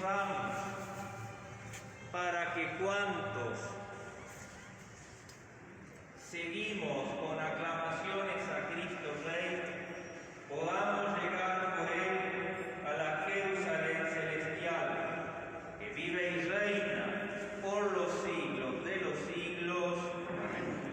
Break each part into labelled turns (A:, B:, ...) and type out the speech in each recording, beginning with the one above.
A: vamos, para que cuantos seguimos con aclamaciones a Cristo Rey, podamos llegar por Él a la Jerusalén celestial, que vive y reina por los siglos de los siglos. Amén.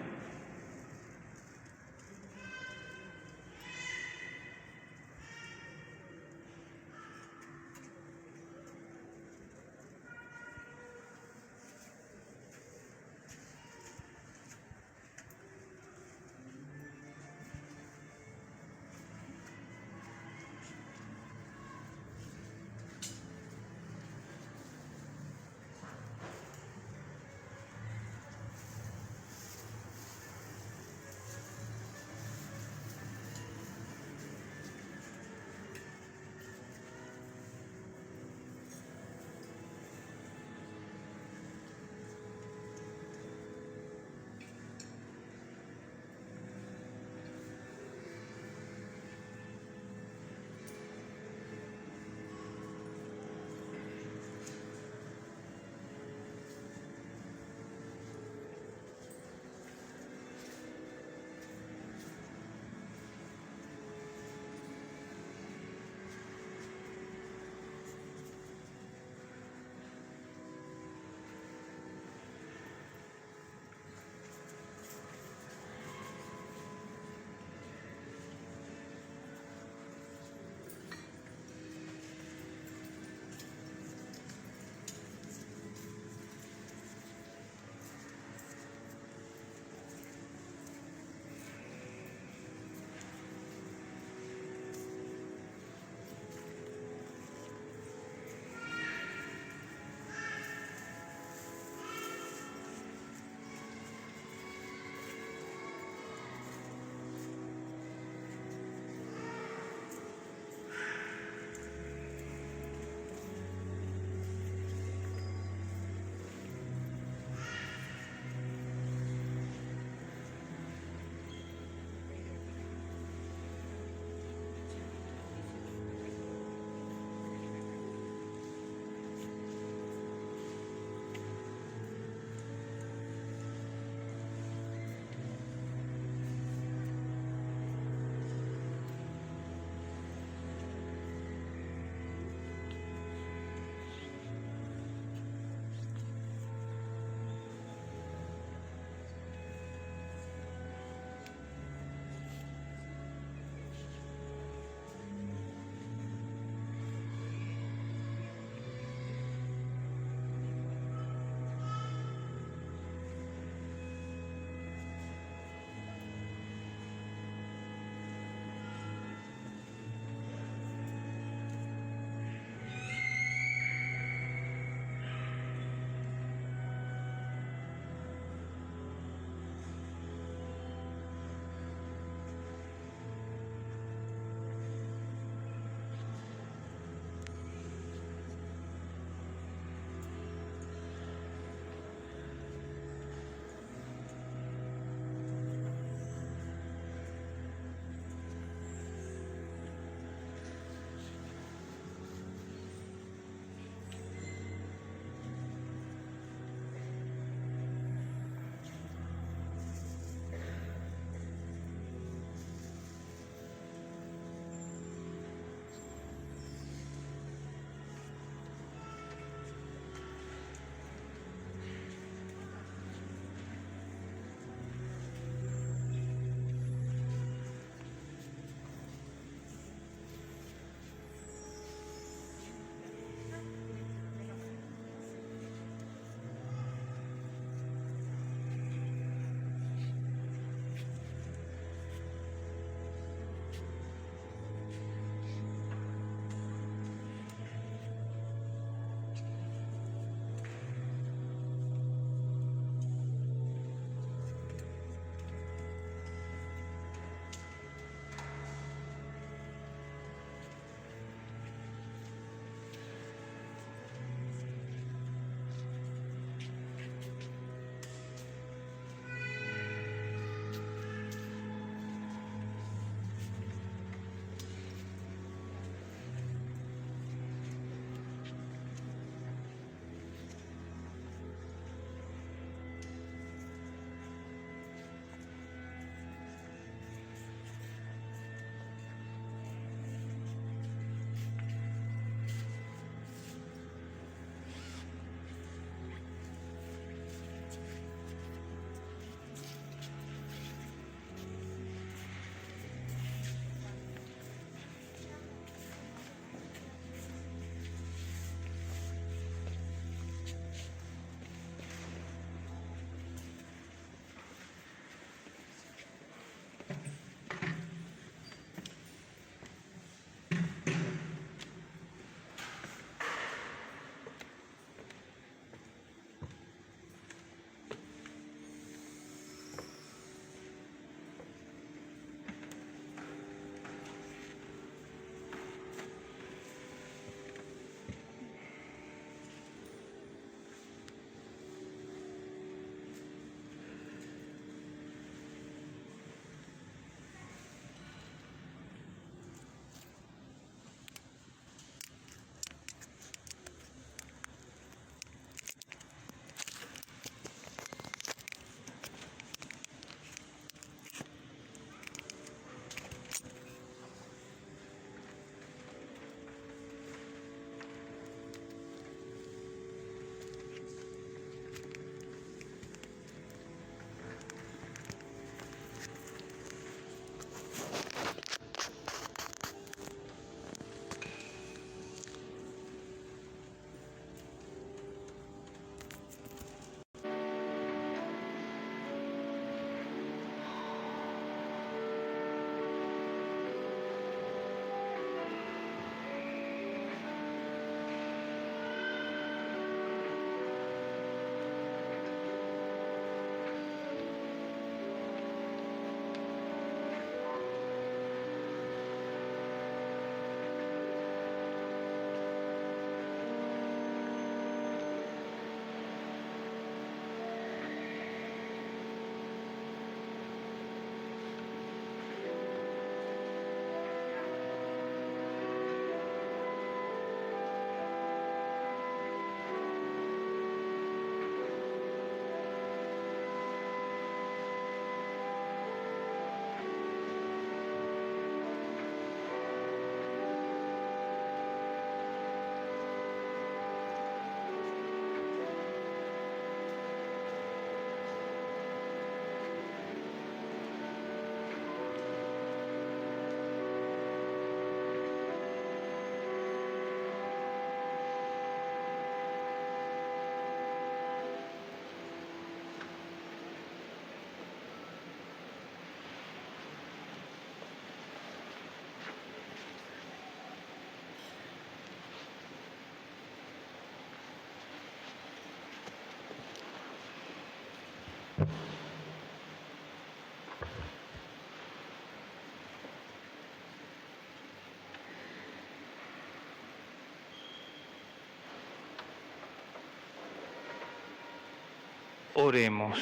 B: Oremos.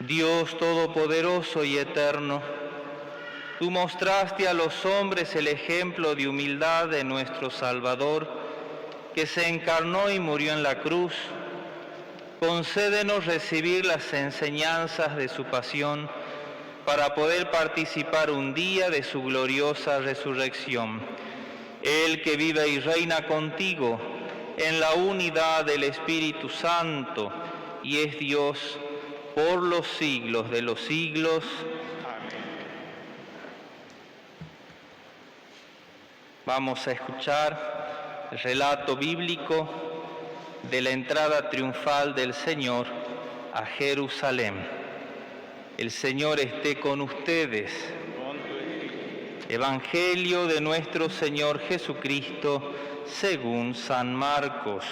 B: Dios Todopoderoso y Eterno, tú mostraste a los hombres el ejemplo de humildad de nuestro Salvador, que se encarnó y murió en la cruz. Concédenos recibir las enseñanzas de su pasión para poder participar un día de su gloriosa resurrección. Él que vive y reina contigo en la unidad del Espíritu Santo y es Dios por los siglos de los siglos. Amén. Vamos a escuchar el relato bíblico de la entrada triunfal del Señor a Jerusalén. El Señor esté con ustedes. Evangelio de nuestro Señor Jesucristo según San Marcos.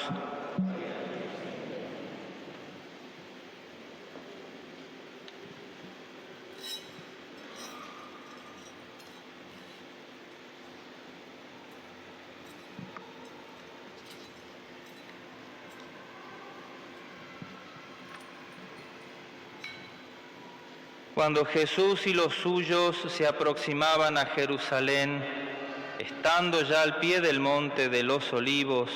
B: Cuando Jesús y los suyos se aproximaban a Jerusalén, estando ya al pie del monte de los Olivos,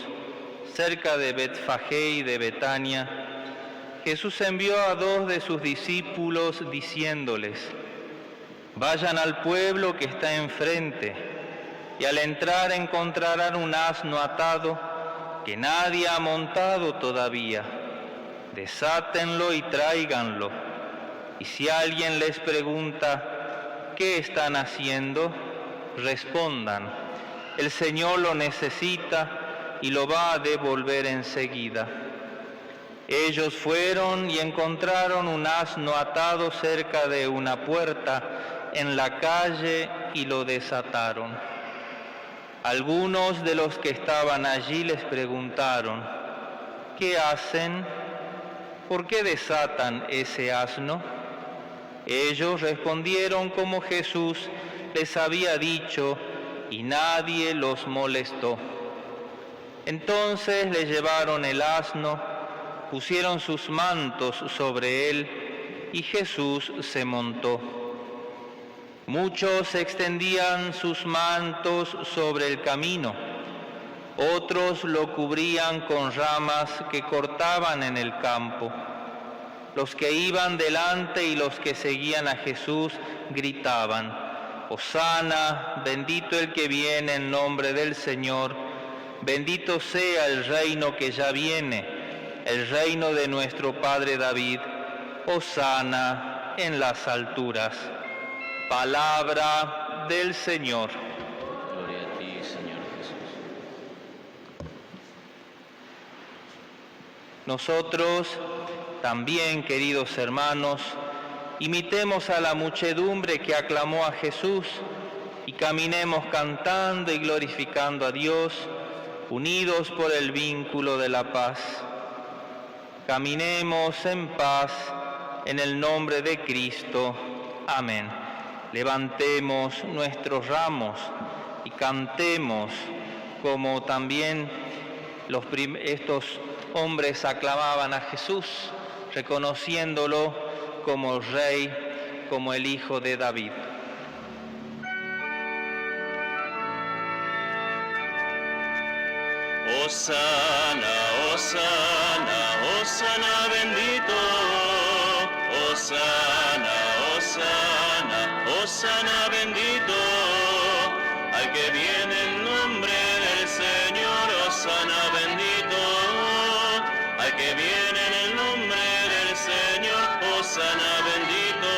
B: cerca de Betfagé y de Betania, Jesús envió a 2 de sus discípulos diciéndoles: vayan al pueblo que está enfrente, y al entrar encontrarán un asno atado que nadie ha montado todavía. Desátenlo y tráiganlo. Y si alguien les pregunta, ¿qué están haciendo?, respondan: el Señor lo necesita y lo va a devolver enseguida. Ellos fueron y encontraron un asno atado cerca de una puerta en la calle y lo desataron. Algunos de los que estaban allí les preguntaron: ¿qué hacen? ¿Por qué desatan ese asno? Ellos respondieron como Jesús les había dicho, y nadie los molestó. Entonces le llevaron el asno, pusieron sus mantos sobre él, y Jesús se montó. Muchos extendían sus mantos sobre el camino, otros lo cubrían con ramas que cortaban en el campo. Los que iban delante y los que seguían a Jesús gritaban: Hosana, bendito el que viene en nombre del Señor, bendito sea el reino que ya viene, el reino de nuestro Padre David, Hosana en las alturas. Palabra del Señor.
C: Gloria a ti, Señor Jesús.
B: Nosotros también, queridos hermanos, imitemos a la muchedumbre que aclamó a Jesús y caminemos cantando y glorificando a Dios, unidos por el vínculo de la paz. Caminemos en paz en el nombre de Cristo. Amén. Levantemos nuestros ramos y cantemos como también estos hombres aclamaban a Jesús, reconociéndolo como Rey, como el Hijo de David.
C: Hosana, Hosana, Hosana bendito. Hosana, Hosana, Hosana bendito. Al que viene en nombre del Señor, Hosana bendito. Al que viene en el nombre del Señor, Hosana bendito.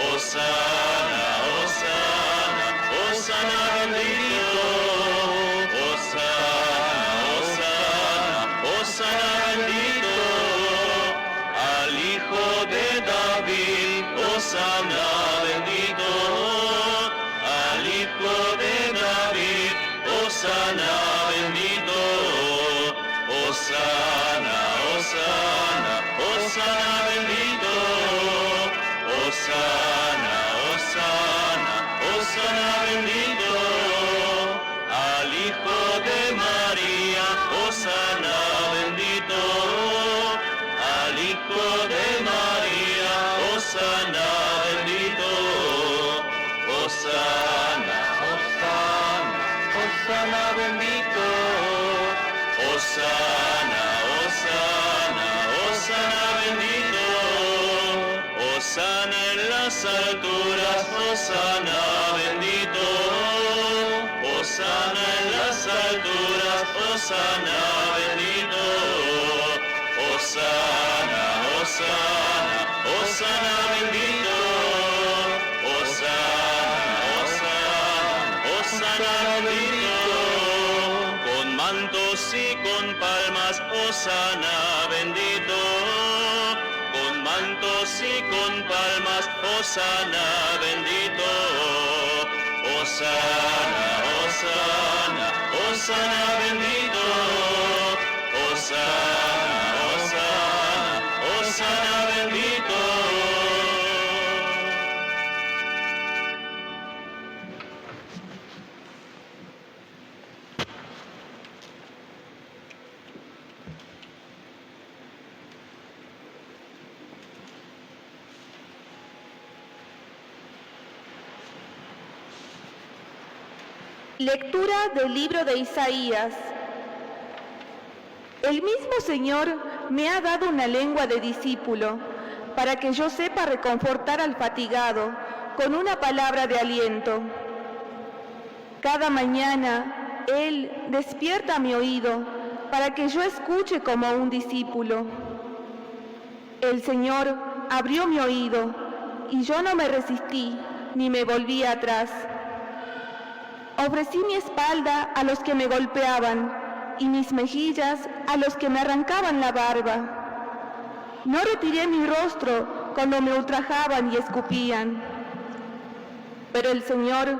C: Hosana, Hosana, Hosana bendito. Hosana, Hosana, Hosana bendito. Al Hijo de David, Hosana bendito. Al Hijo de David, Hosana bendito. Hosana, Hosana, Hosana bendito. Hosana, las alturas, Hosana bendito. Hosana en las alturas, Hosana bendito. Hosana, Hosana, Hosana bendito. Hosana, Hosana, Hosana bendito. Con mantos y con palmas, Hosana bendito. Con mantos y con palmas, Hosana bendito. Hosana, Hosana, Hosana bendito. Hosana, Hosana, Hosana bendito.
D: Lectura del libro de Isaías. El mismo Señor me ha dado una lengua de discípulo, para que yo sepa reconfortar al fatigado con una palabra de aliento. Cada mañana Él despierta mi oído, para que yo escuche como un discípulo. El Señor abrió mi oído, y yo no me resistí, ni me volví atrás. Ofrecí mi espalda a los que me golpeaban y mis mejillas a los que me arrancaban la barba. No retiré mi rostro cuando me ultrajaban y escupían. Pero el Señor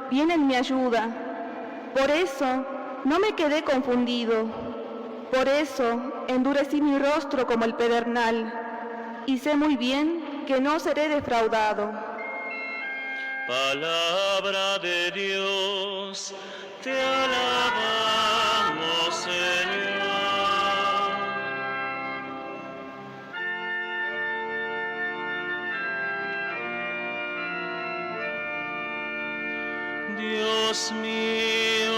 D: viene en mi ayuda. Por eso no me quedé confundido. Por eso endurecí mi rostro como el pedernal. Y sé muy bien que no seré defraudado.
C: Palabra de Dios, te alabamos, Señor. Dios mío,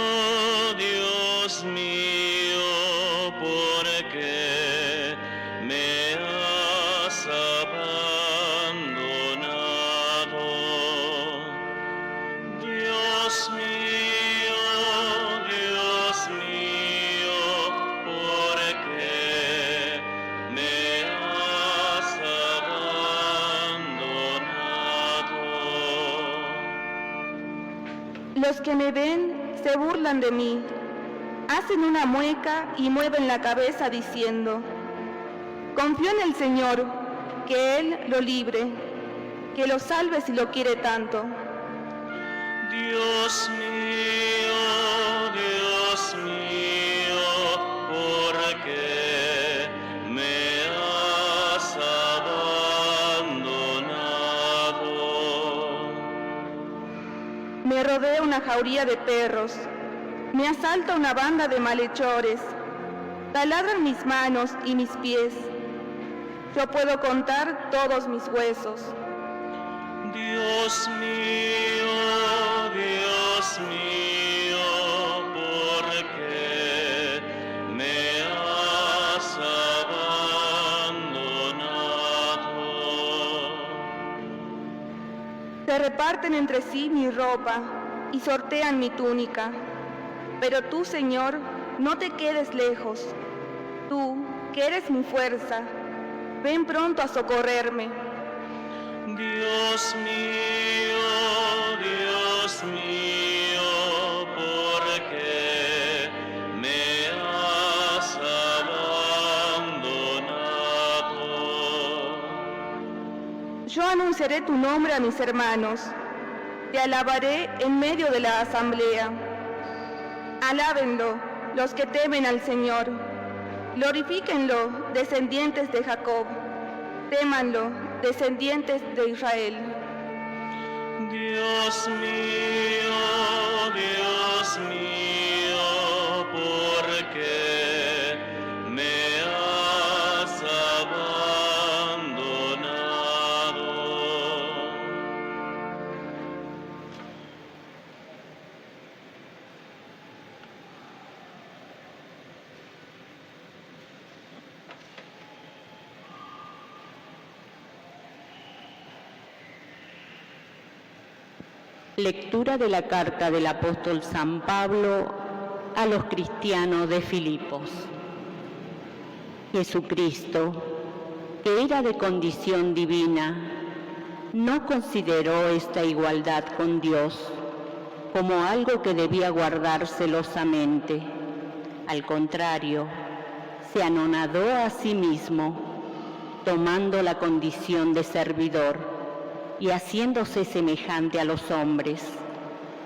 C: ¿por qué me has abandonado? Dios mío, ¿por qué me has abandonado?
D: Los que me ven se burlan de mí, hacen una mueca y mueven la cabeza diciendo: confío en el Señor, que Él lo libre, que lo salve si lo quiere tanto.
C: Dios mío, ¿por qué me has abandonado?
D: Me rodea una jauría de perros, me asalta una banda de malhechores, taladran mis manos y mis pies. Yo puedo contar todos mis huesos.
C: Dios mío, ¿por qué me has abandonado?
D: Se reparten entre sí mi ropa y sortean mi túnica. Pero tú, Señor, no te quedes lejos. Tú, que eres mi fuerza, ven pronto a socorrerme.
C: Dios mío, ¿por qué me has abandonado?
D: Yo anunciaré tu nombre a mis hermanos. Te alabaré en medio de la asamblea. Alábenlo los que temen al Señor. Glorifíquenlo, descendientes de Jacob. Témanlo, descendientes de Israel.
C: Dios mío, ¿por qué me has abandonado?
E: Lectura de la carta del apóstol San Pablo a los cristianos de Filipos. Jesucristo, que era de condición divina, no consideró esta igualdad con Dios como algo que debía guardar celosamente. Al contrario, se anonadó a sí mismo, tomando la condición de servidor y haciéndose semejante a los hombres,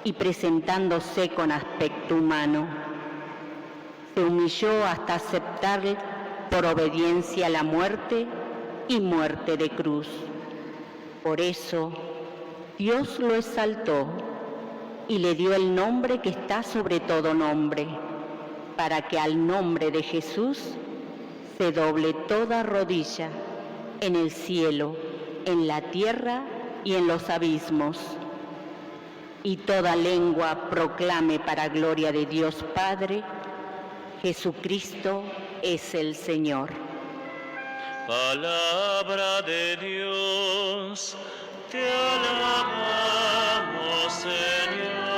E: y presentándose con aspecto humano. Se humilló hasta aceptar por obediencia la muerte y muerte de cruz. Por eso, Dios lo exaltó y le dio el nombre que está sobre todo nombre, para que al nombre de Jesús se doble toda rodilla, en el cielo, en la tierra y en los abismos, y toda lengua proclame para gloria de Dios Padre: Jesucristo es el Señor.
C: Palabra de Dios, te alabamos, Señor.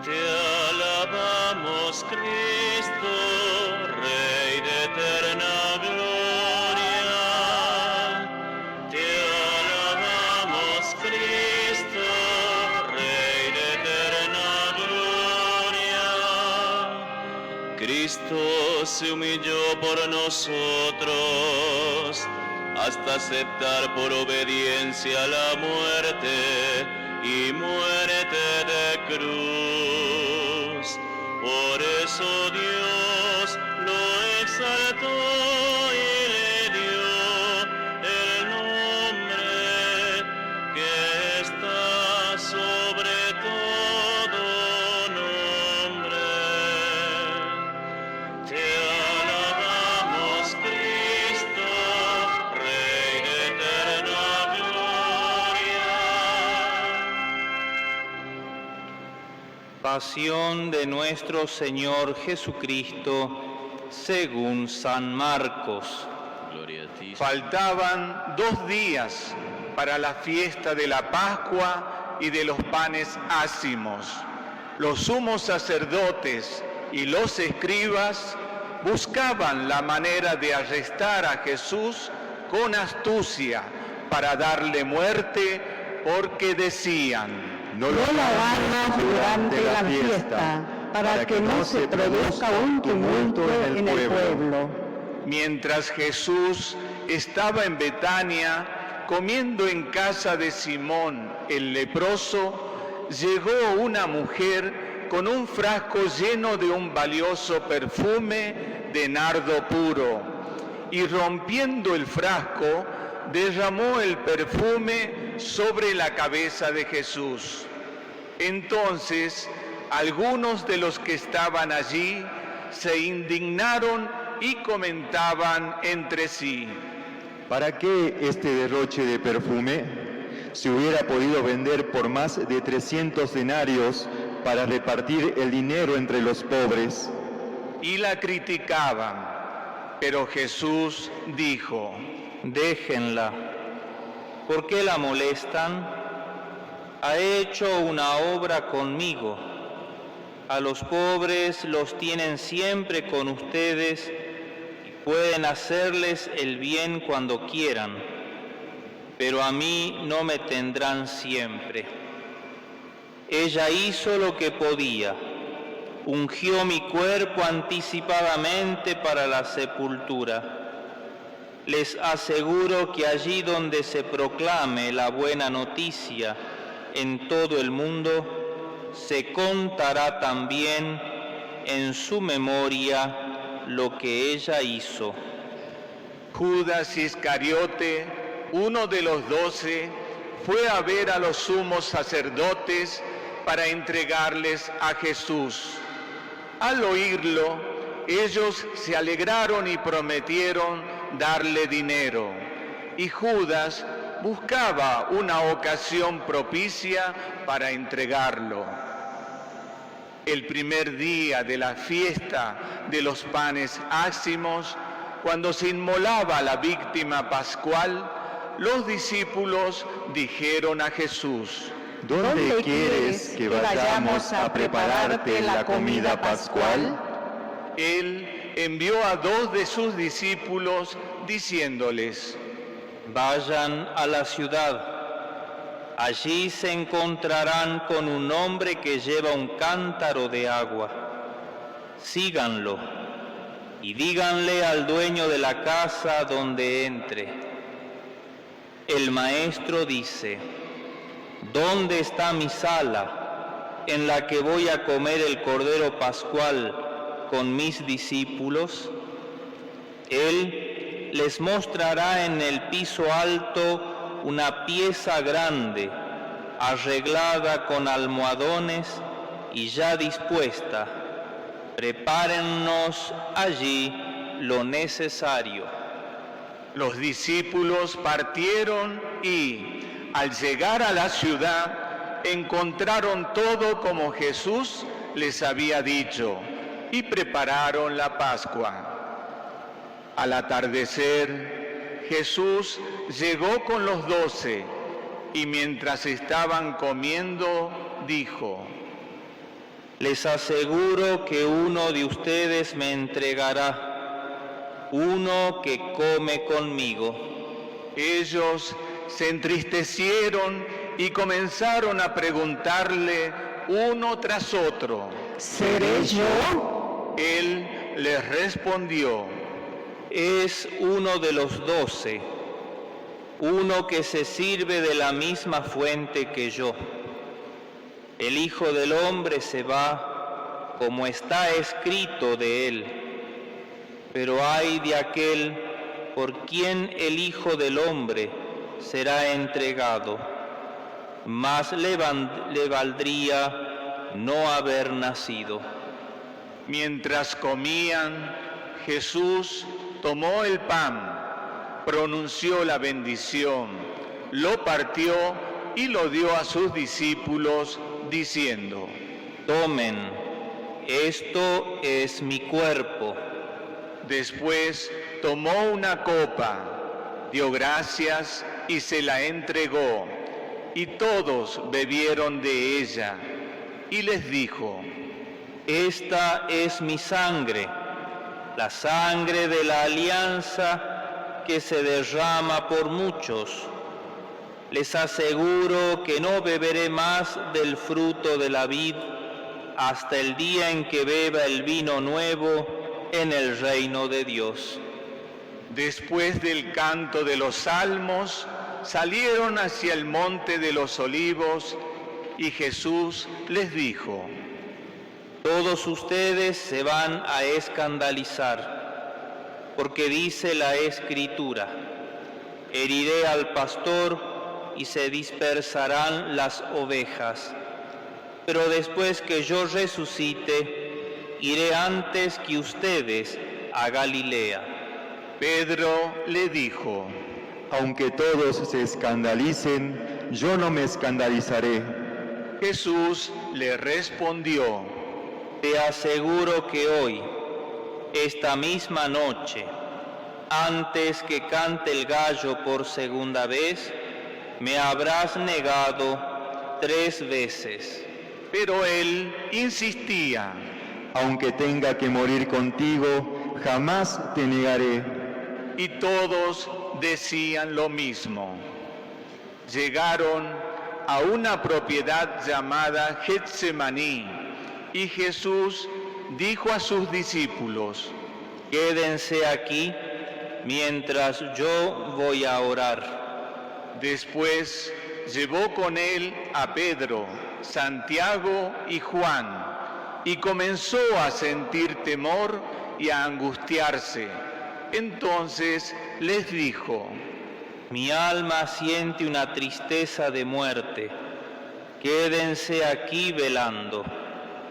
C: Te alabamos, Cristo, Rey de eterna gloria. Te alabamos, Cristo, Rey de eterna gloria. Cristo se humilló por nosotros hasta aceptar por obediencia la muerte y muerte de cruz. Por eso Dios lo exaltó y le dio el nombre que está sobre todo nombre. Te alabamos, Cristo, Rey de eterna gloria.
B: Pasión de nuestro Señor Jesucristo, según San Marcos.
C: Gloria a ti.
F: Faltaban 2 días para la fiesta de la Pascua y de los panes ácimos. Los sumos sacerdotes y los escribas buscaban la manera de arrestar a Jesús con astucia para darle muerte, porque decían:
G: no lo hagamos durante la fiesta, para que no se produzca un tumulto en el pueblo.
F: Mientras Jesús estaba en Betania, comiendo en casa de Simón el leproso, llegó una mujer con un frasco lleno de un valioso perfume de nardo puro, y rompiendo el frasco, derramó el perfume sobre la cabeza de Jesús. Entonces, algunos de los que estaban allí se indignaron y comentaban entre sí:
H: ¿para qué este derroche de perfume? Se hubiera podido vender por más de 300 denarios para repartir el dinero entre los pobres.
F: Y la criticaban. Pero Jesús dijo:
B: Déjenla. ¿Por qué la molestan? Ha hecho una obra conmigo. A los pobres los tienen siempre con ustedes y pueden hacerles el bien cuando quieran, pero a mí no me tendrán siempre. Ella hizo lo que podía. Ungió mi cuerpo anticipadamente para la sepultura. Les aseguro que allí donde se proclame la buena noticia en todo el mundo, se contará también en su memoria lo que ella hizo.
F: Judas Iscariote, uno de los 12, fue a ver a los sumos sacerdotes para entregarles a Jesús. Al oírlo, ellos se alegraron y prometieron darle dinero. Y Judas buscaba una ocasión propicia para entregarlo. El primer día de la fiesta de los panes ácimos, cuando se inmolaba la víctima pascual, los discípulos dijeron a Jesús:
H: ¿Dónde quieres que vayamos a prepararte la comida pascual?
F: Él envió a 2 de sus discípulos diciéndoles:
B: Vayan a la ciudad. Allí se encontrarán con un hombre que lleva un cántaro de agua. Síganlo y díganle al dueño de la casa donde entre: el maestro dice, ¿dónde está mi sala en la que voy a comer el cordero pascual con mis discípulos? Él les mostrará en el piso alto una pieza grande, arreglada con almohadones y ya dispuesta. Prepárennos allí lo necesario.
F: Los discípulos partieron y, al llegar a la ciudad, encontraron todo como Jesús les había dicho y prepararon la Pascua. Al atardecer, Jesús llegó con los 12 y mientras estaban comiendo, dijo:
B: Les aseguro que uno de ustedes me entregará, uno que come conmigo.
F: Ellos se entristecieron y comenzaron a preguntarle uno tras otro:
G: ¿Seré yo?
F: Él les respondió:
B: Es uno de los 12, uno que se sirve de la misma fuente que yo. El Hijo del Hombre se va, como está escrito de él, pero ay de aquel por quien el Hijo del Hombre será entregado. Más le valdría no haber nacido.
F: Mientras comían, Jesús tomó el pan, pronunció la bendición, lo partió y lo dio a sus discípulos, diciendo:
B: Tomen, esto es mi cuerpo.
F: Después tomó una copa, dio gracias y se la entregó, y todos bebieron de ella, y les dijo:
B: Esta es mi sangre, la sangre de la alianza que se derrama por muchos. Les aseguro que no beberé más del fruto de la vid hasta el día en que beba el vino nuevo en el reino de Dios.
F: Después del canto de los salmos, salieron hacia el monte de los olivos, y Jesús les dijo:
B: Todos ustedes se van a escandalizar, porque dice la Escritura: heriré al pastor y se dispersarán las ovejas. Pero después que yo resucite, iré antes que ustedes a Galilea.
F: Pedro le dijo:
H: Aunque todos se escandalicen, yo no me escandalizaré.
F: Jesús le respondió:
B: Te aseguro que hoy, esta misma noche, antes que cante el gallo por segunda vez, me habrás negado 3 veces.
F: Pero él insistía:
H: Aunque tenga que morir contigo, jamás te negaré.
F: Y todos decían lo mismo. Llegaron a una propiedad llamada Getsemaní, y Jesús dijo a sus discípulos:
B: Quédense aquí mientras yo voy a orar.
F: Después llevó con él a Pedro, Santiago y Juan, y comenzó a sentir temor y a angustiarse. Entonces les dijo:
B: Mi alma siente una tristeza de muerte. Quédense aquí velando.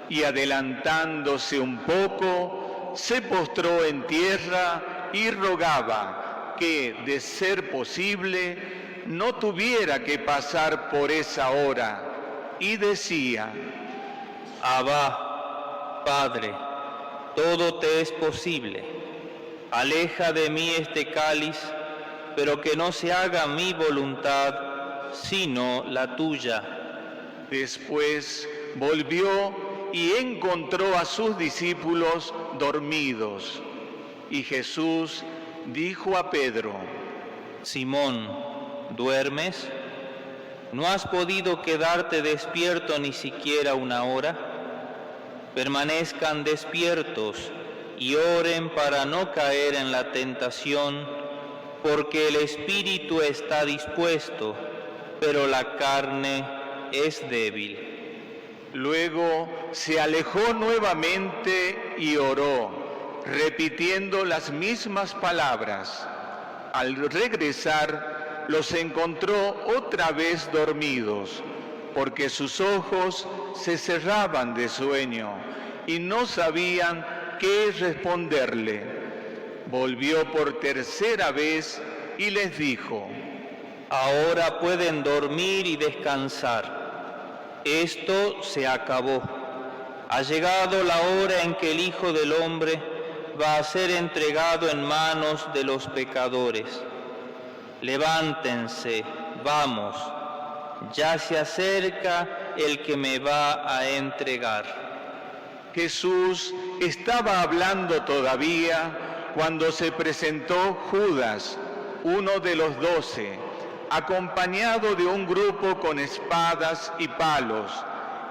F: Y adelantándose un poco, se postró en tierra y rogaba que, de ser posible, no tuviera que pasar por esa hora, y decía:
B: Abba, Padre, todo te es posible. Aleja de mí este cáliz, pero que no se haga mi voluntad, sino la tuya.
F: Después volvió y encontró a sus discípulos dormidos. Y Jesús dijo a Pedro:
B: Simón, ¿duermes? ¿No has podido quedarte despierto ni siquiera una hora? Permanezcan despiertos y oren para no caer en la tentación, porque el espíritu está dispuesto, pero la carne es débil.
F: Luego se alejó nuevamente y oró, repitiendo las mismas palabras. Al regresar, los encontró otra vez dormidos, porque sus ojos se cerraban de sueño y no sabían qué responderle. Volvió por tercera vez y les dijo:
B: Ahora pueden dormir y descansar. Esto se acabó. Ha llegado la hora en que el Hijo del Hombre va a ser entregado en manos de los pecadores. Levántense, vamos, ya se acerca el que me va a entregar.
F: Jesús estaba hablando todavía cuando se presentó Judas, uno de los 12, acompañado de un grupo con espadas y palos,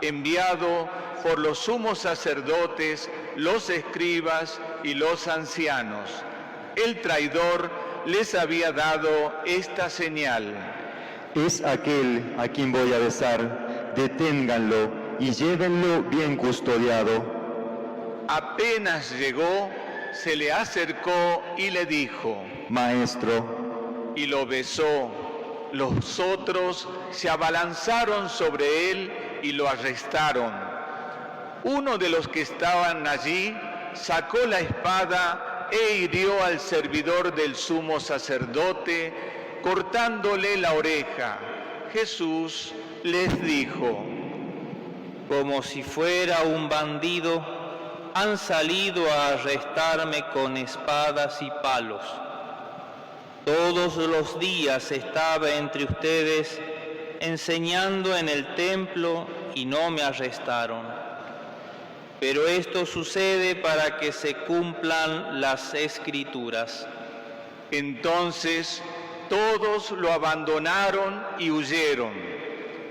F: enviado por los sumos sacerdotes, los escribas y los ancianos. El traidor les había dado esta señal:
H: Es aquel a quien voy a besar, deténganlo y llévenlo bien custodiado.
F: Apenas llegó, se le acercó y le dijo:
H: Maestro.
F: Y lo besó. Los otros se abalanzaron sobre él y lo arrestaron. Uno de los que estaban allí sacó la espada e hirió al servidor del sumo sacerdote, cortándole la oreja. Jesús les dijo:
B: Como si fuera un bandido, han salido a arrestarme con espadas y palos. Todos los días estaba entre ustedes enseñando en el templo y no me arrestaron. Pero esto sucede para que se cumplan las Escrituras.
F: Entonces todos lo abandonaron y huyeron.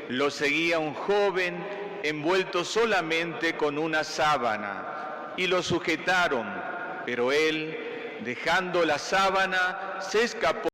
F: Lo seguía un joven envuelto solamente con una sábana, y lo sujetaron, pero él, dejando la sábana, se escapó.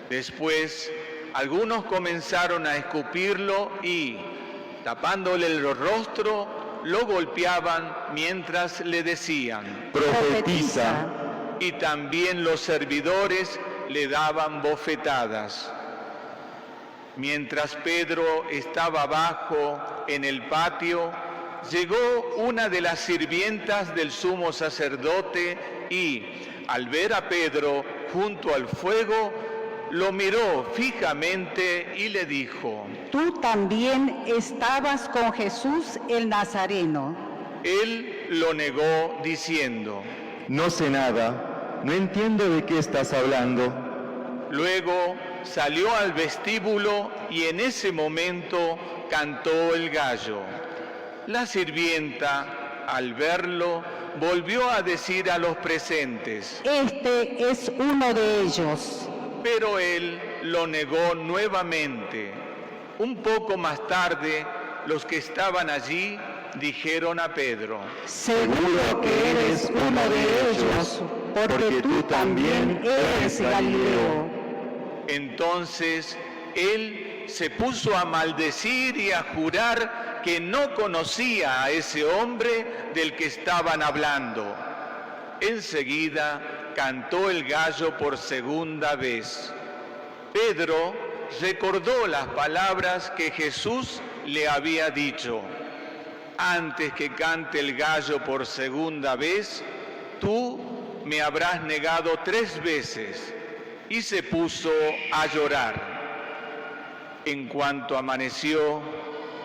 F: Después, algunos comenzaron a escupirlo y, tapándole el rostro, lo golpeaban mientras le decían:
H: Profetiza.
F: Y también los servidores le daban bofetadas. Mientras Pedro estaba abajo en el patio, llegó una de las sirvientas del sumo sacerdote y, al ver a Pedro junto al fuego, lo miró fijamente y le dijo:
G: Tú también estabas con Jesús el Nazareno.
F: Él lo negó diciendo:
H: No sé nada, no entiendo de qué estás hablando.
F: Luego salió al vestíbulo y en ese momento cantó el gallo. La sirvienta, al verlo, volvió a decir a los presentes:
G: Este es uno de ellos.
F: Pero él lo negó nuevamente. Un poco más tarde, los que estaban allí dijeron a Pedro:
G: Seguro que eres uno de ellos, porque tú también eres Galileo.
F: Entonces él se puso a maldecir y a jurar que no conocía a ese hombre del que estaban hablando. Enseguida cantó el gallo por segunda vez. Pedro recordó las palabras que Jesús le había dicho: antes que cante el gallo por segunda vez, tú me habrás negado 3 veces. Y se puso a llorar. En cuanto amaneció,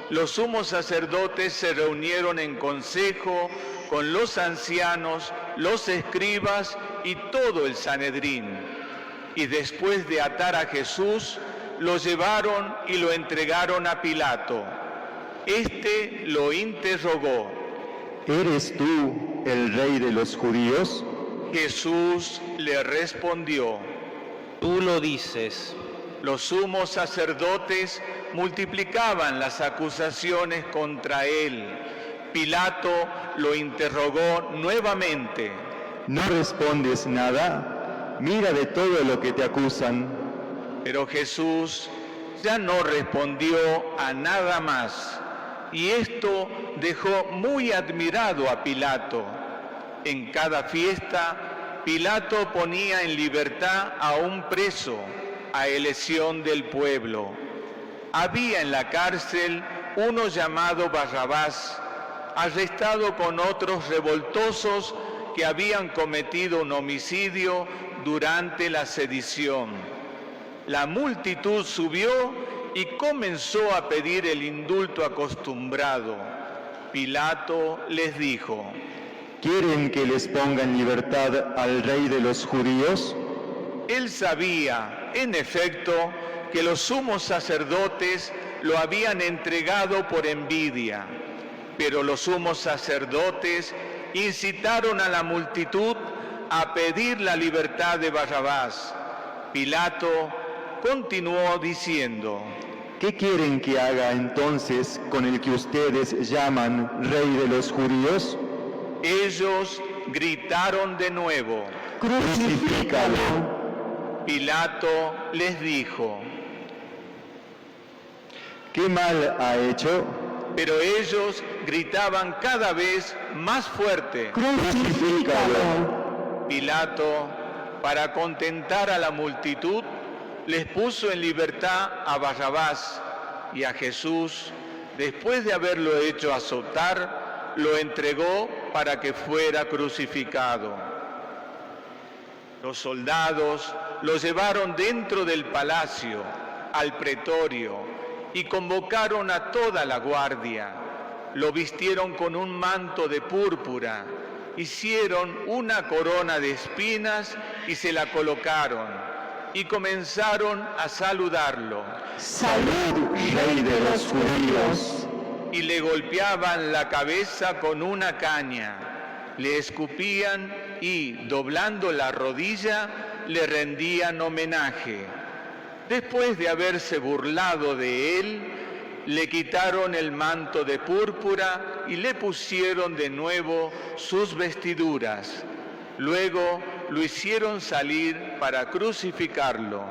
F: los sumos sacerdotes se reunieron en consejo con los ancianos, los escribas y todo el Sanedrín. Y después de atar a Jesús, lo llevaron y lo entregaron a Pilato. Este lo interrogó:
H: ¿Eres tú el rey de los judíos?
F: Jesús le respondió:
B: Tú lo dices.
F: Los sumos sacerdotes multiplicaban las acusaciones contra él. Pilato lo interrogó nuevamente:
H: ¿No respondes nada? Mira de todo lo que te acusan.
F: Pero Jesús ya no respondió a nada más, y esto dejó muy admirado a Pilato. En cada fiesta, Pilato ponía en libertad a un preso, a elección del pueblo. Había en la cárcel uno llamado Barrabás, arrestado con otros revoltosos que habían cometido un homicidio durante la sedición. La multitud subió y comenzó a pedir el indulto acostumbrado. Pilato les dijo:
H: ¿Quieren que les ponga en libertad al rey de los judíos?
F: Él sabía, en efecto, que los sumos sacerdotes lo habían entregado por envidia, pero los sumos sacerdotes incitaron a la multitud a pedir la libertad de Barrabás. Pilato continuó diciendo:
H: ¿Qué quieren que haga entonces con el que ustedes llaman rey de los judíos?
F: Ellos gritaron de nuevo:
G: Crucifícalo.
F: Pilato les dijo:
H: ¿Qué mal ha hecho?
F: Pero ellos gritaban cada vez más fuerte:
G: Crucifícalo.
F: Pilato, para contentar a la multitud, les puso en libertad a Barrabás, y a Jesús, después de haberlo hecho azotar, lo entregó para que fuera crucificado. Los soldados lo llevaron dentro del palacio, al pretorio, y convocaron a toda la guardia. Lo vistieron con un manto de púrpura, hicieron una corona de espinas y se la colocaron, y comenzaron a saludarlo.
G: Salud, rey de los judíos.
F: Y le golpeaban la cabeza con una caña, le escupían y, doblando la rodilla, le rendían homenaje. Después de haberse burlado de él, le quitaron el manto de púrpura y le pusieron de nuevo sus vestiduras. Luego lo hicieron salir para crucificarlo.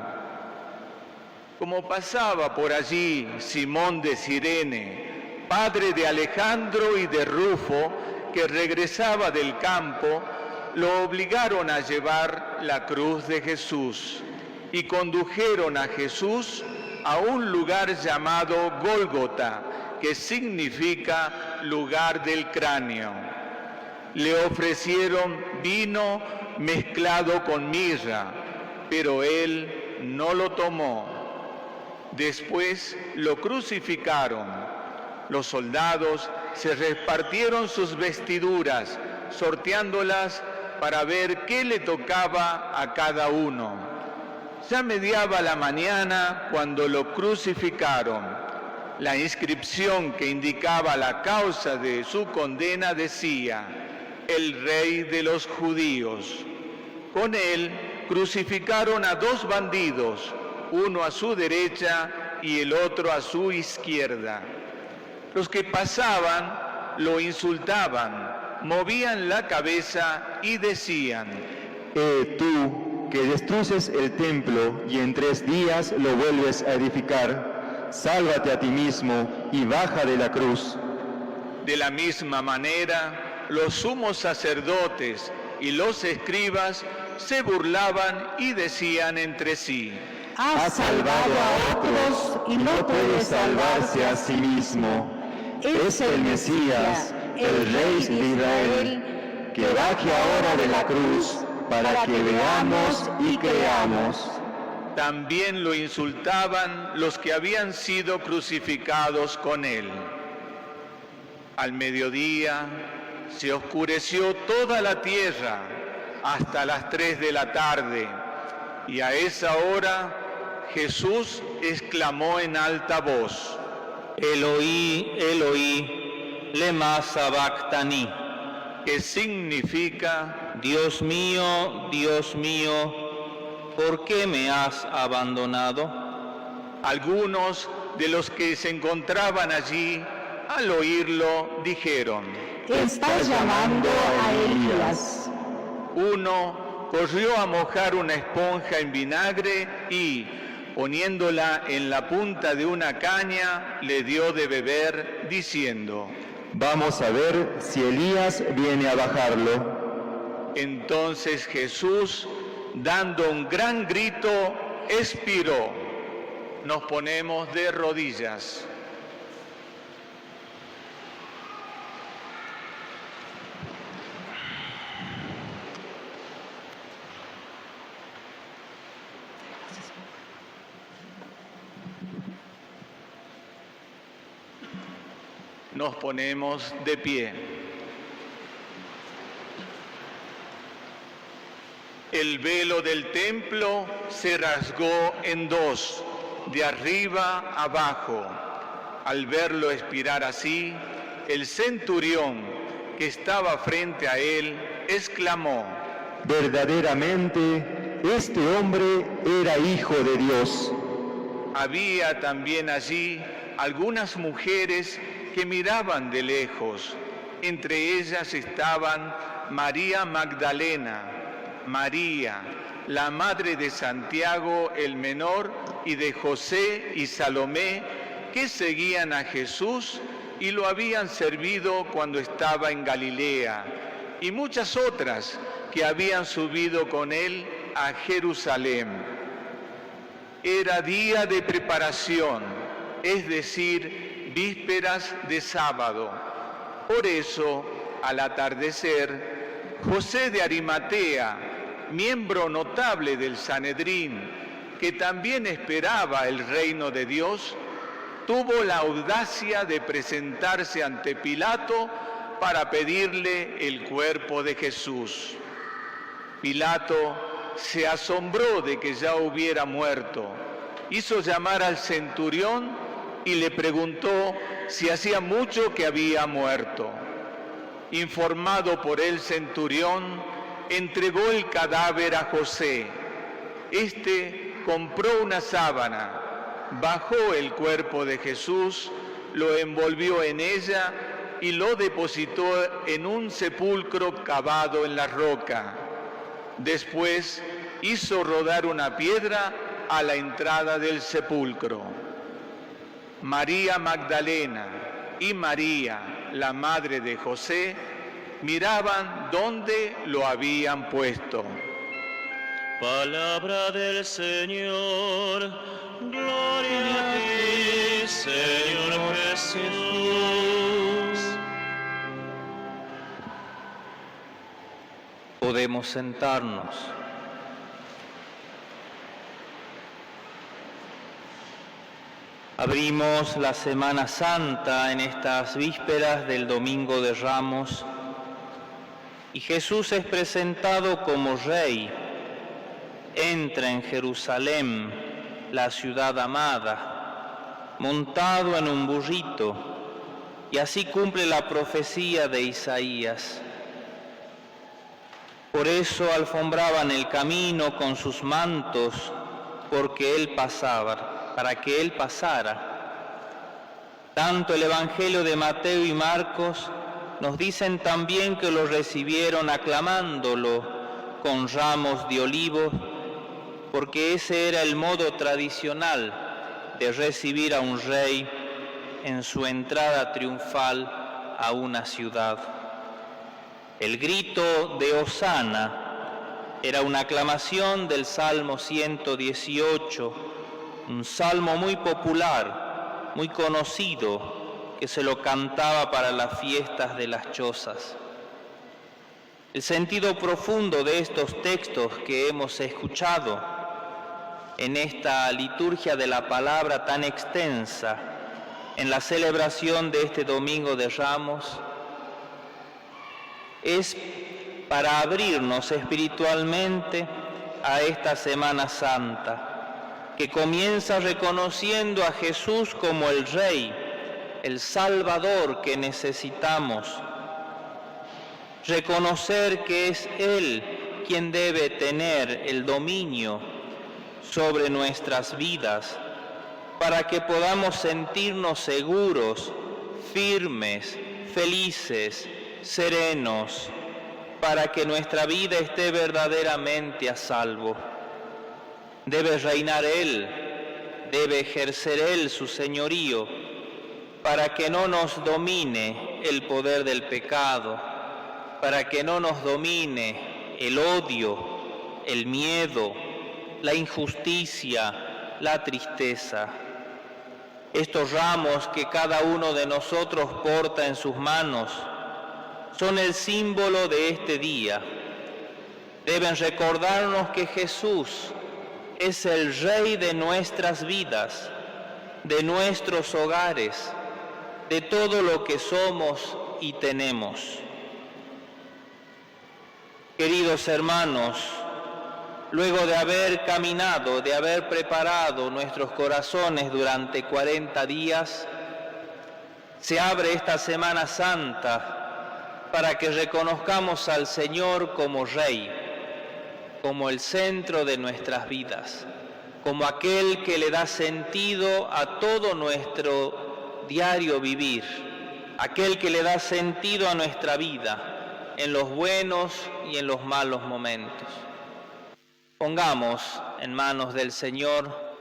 F: Como pasaba por allí Simón de Cirene, padre de Alejandro y de Rufo, que regresaba del campo, lo obligaron a llevar la cruz de Jesús y condujeron a Jesús a un lugar llamado Gólgota, que significa lugar del cráneo. Le ofrecieron vino mezclado con mirra, pero él no lo tomó. Después lo crucificaron. Los soldados se repartieron sus vestiduras, sorteándolas para ver qué le tocaba a cada uno. Ya mediaba la mañana cuando lo crucificaron. La inscripción que indicaba la causa de su condena decía: el Rey de los Judíos. Con él crucificaron a 2 bandidos, uno a su derecha y el otro a su izquierda. Los que pasaban lo insultaban, movían la cabeza y decían:
H: Tú, que destruyes el templo y en 3 días lo vuelves a edificar, sálvate a ti mismo y baja de la cruz.
F: De la misma manera, los sumos sacerdotes y los escribas se burlaban y decían entre sí:
G: Ha salvado a otros y no puede salvarse a sí mismo. Es el Mesías, el Rey de Israel, que baje ahora de la cruz para que veamos y creamos.
F: También lo insultaban los que habían sido crucificados con él. Al mediodía se oscureció toda la tierra hasta las 3 de la tarde, y a esa hora Jesús exclamó en alta voz:
B: Eloí, Eloí, lema sabactani,
F: que significa:
B: Dios mío, ¿por qué me has abandonado?
F: Algunos de los que se encontraban allí, al oírlo, dijeron:
G: Está llamando a Elías.
F: Uno corrió a mojar una esponja en vinagre y, poniéndola en la punta de una caña, le dio de beber, diciendo:
H: Vamos a ver si Elías viene a bajarlo.
F: Entonces Jesús, dando un gran grito, expiró. Nos ponemos de rodillas. Nos ponemos de pie. El velo del templo se rasgó en 2, de arriba abajo. Al verlo expirar así, el centurión que estaba frente a él exclamó:
H: Verdaderamente, este hombre era hijo de Dios.
F: Había también allí algunas mujeres que miraban de lejos. Entre ellas estaban María Magdalena, María, la madre de Santiago el menor y de José y Salomé, que seguían a Jesús y lo habían servido cuando estaba en Galilea, y muchas otras que habían subido con él a Jerusalén. Era día de preparación, es decir, vísperas de sábado. Por eso, al atardecer, José de Arimatea, miembro notable del Sanedrín, que también esperaba el reino de Dios, tuvo la audacia de presentarse ante Pilato para pedirle el cuerpo de Jesús. Pilato se asombró de que ya hubiera muerto. Hizo llamar al centurión y le preguntó si hacía mucho que había muerto. Informado por el centurión, entregó el cadáver a José. Este compró una sábana, bajó el cuerpo de Jesús, lo envolvió en ella y lo depositó en un sepulcro cavado en la roca. Después hizo rodar una piedra a la entrada del sepulcro. María Magdalena y María, la madre de José, miraban dónde lo habían puesto.
C: Palabra del Señor, gloria a ti, Señor Jesús.
B: Podemos sentarnos. Abrimos la Semana Santa en estas vísperas del Domingo de Ramos y Jesús es presentado como Rey. Entra en Jerusalén, la ciudad amada, montado en un burrito, y así cumple la profecía de Isaías. Por eso alfombraban el camino con sus mantos, porque Él pasaba, para que Él pasara. Tanto el Evangelio de Mateo y Marcos nos dicen también que lo recibieron aclamándolo con ramos de olivos, porque ese era el modo tradicional de recibir a un rey en su entrada triunfal a una ciudad. El grito de Hosana era una aclamación del Salmo 118, un salmo muy popular, muy conocido, que se lo cantaba para las fiestas de las chozas. El sentido profundo de estos textos que hemos escuchado en esta liturgia de la palabra tan extensa, en la celebración de este Domingo de Ramos, es para abrirnos espiritualmente a esta Semana Santa, que comienza reconociendo a Jesús como el Rey, el Salvador que necesitamos. Reconocer que es Él quien debe tener el dominio sobre nuestras vidas, para que podamos sentirnos seguros, firmes, felices, serenos, para que nuestra vida esté verdaderamente a salvo. Debe reinar Él, debe ejercer Él su señorío, para que no nos domine el poder del pecado, para que no nos domine el odio, el miedo, la injusticia, la tristeza. Estos ramos que cada uno de nosotros porta en sus manos son el símbolo de este día. Deben recordarnos que Jesús es el Rey de nuestras vidas, de nuestros hogares, de todo lo que somos y tenemos. Queridos hermanos, luego de haber caminado, de haber preparado nuestros corazones durante 40 días, se abre esta Semana Santa para que reconozcamos al Señor como Rey, como el centro de nuestras vidas, como aquel que le da sentido a todo nuestro diario vivir, aquel que le da sentido a nuestra vida, en los buenos y en los malos momentos. Pongamos en manos del Señor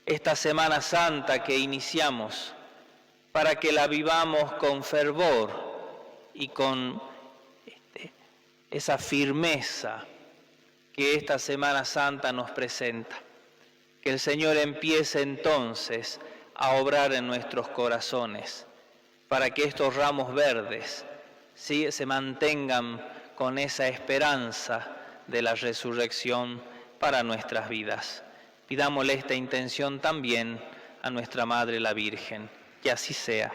B: esta Semana Santa que iniciamos para que la vivamos con fervor y con esa firmeza que esta Semana Santa nos presenta. Que el Señor empiece entonces a obrar en nuestros corazones para que estos ramos verdes se mantengan con esa esperanza de la resurrección para nuestras vidas. Pidámosle esta intención también a nuestra Madre la Virgen, que así sea.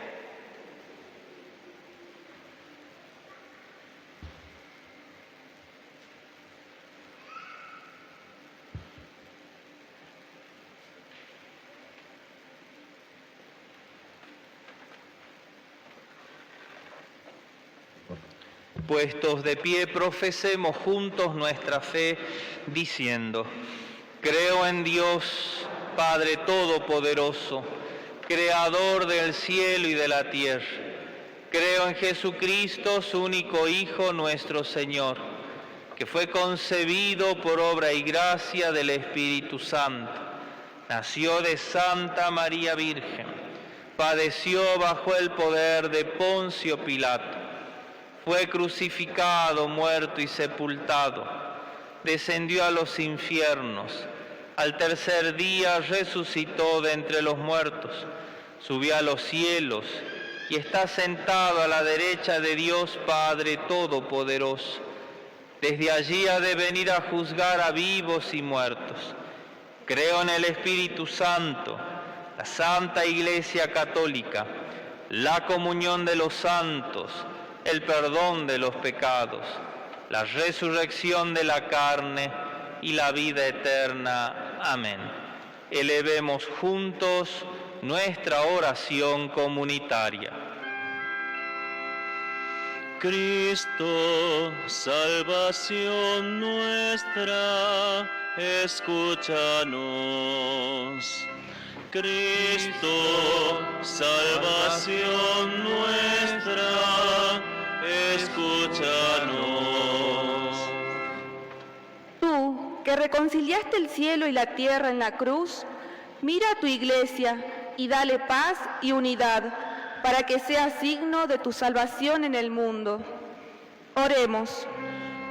B: Puestos de pie, profesemos juntos nuestra fe, diciendo: creo en Dios, Padre Todopoderoso, Creador del cielo y de la tierra. Creo en Jesucristo, su único Hijo, nuestro Señor, que fue concebido por obra y gracia del Espíritu Santo. nació de Santa María Virgen, padeció bajo el poder de Poncio Pilato, fue crucificado, muerto y sepultado, descendió a los infiernos, al tercer día resucitó de entre los muertos, subió a los cielos y está sentado a la derecha de Dios Padre Todopoderoso. Desde allí ha de venir a juzgar a vivos y muertos. Creo en el Espíritu Santo, la Santa Iglesia Católica, la comunión de los santos, el perdón de los pecados, la resurrección de la carne y la vida eterna. Amén. Elevemos juntos nuestra oración comunitaria.
C: Cristo, salvación nuestra, escúchanos. Cristo, salvación nuestra, escúchanos.
D: Tú, que reconciliaste el cielo y la tierra en la cruz, mira a tu iglesia y dale paz y unidad, para que sea signo de tu salvación en el mundo. Oremos.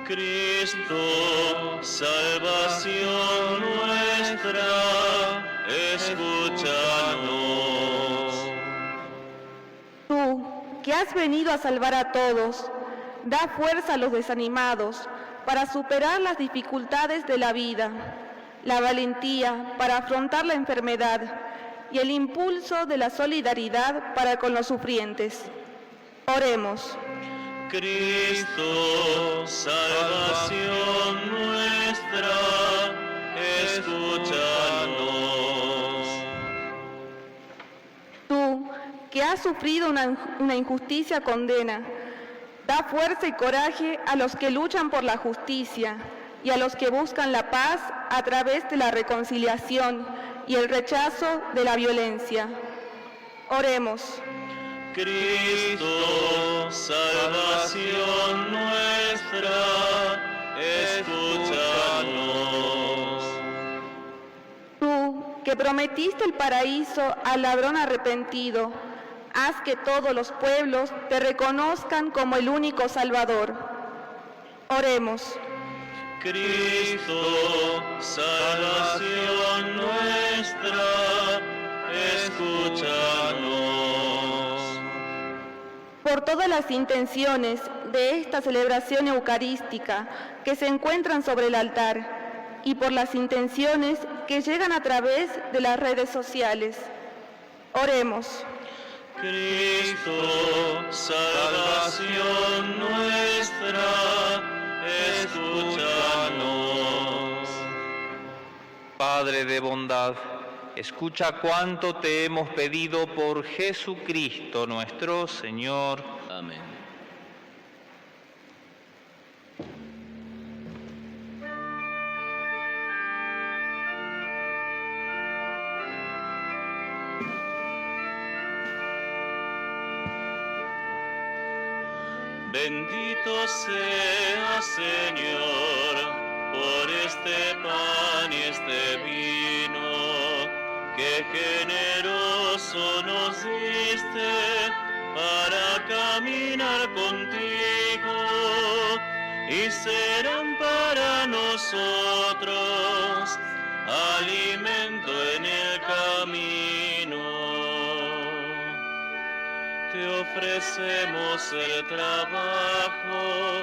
C: Cristo, salvación nuestra, escúchanos.
D: Tú, que has venido a salvar a todos, da fuerza a los desanimados para superar las dificultades de la vida, la valentía para afrontar la enfermedad y el impulso de la solidaridad para con los sufrientes. Oremos.
C: Cristo, salvación nuestra, escúchanos.
D: Tú, que has sufrido una injusticia condena, da fuerza y coraje a los que luchan por la justicia y a los que buscan la paz a través de la reconciliación y el rechazo de la violencia. Oremos.
C: Cristo, salvación nuestra, escúchanos.
D: Tú, que prometiste el paraíso al ladrón arrepentido, haz que todos los pueblos te reconozcan como el único Salvador. Oremos.
C: Cristo, salvación nuestra, escúchanos.
D: Por todas las intenciones de esta celebración eucarística que se encuentran sobre el altar y por las intenciones que llegan a través de las redes sociales. Oremos.
C: Cristo, salvación nuestra, escúchanos.
B: Padre de bondad, escucha cuanto te hemos pedido por Jesucristo nuestro Señor.
C: Amén. Bendito sea, Señor, por este pan y este vino, que generoso nos diste para caminar contigo, y serán para nosotros alimento en el camino. Te ofrecemos el trabajo,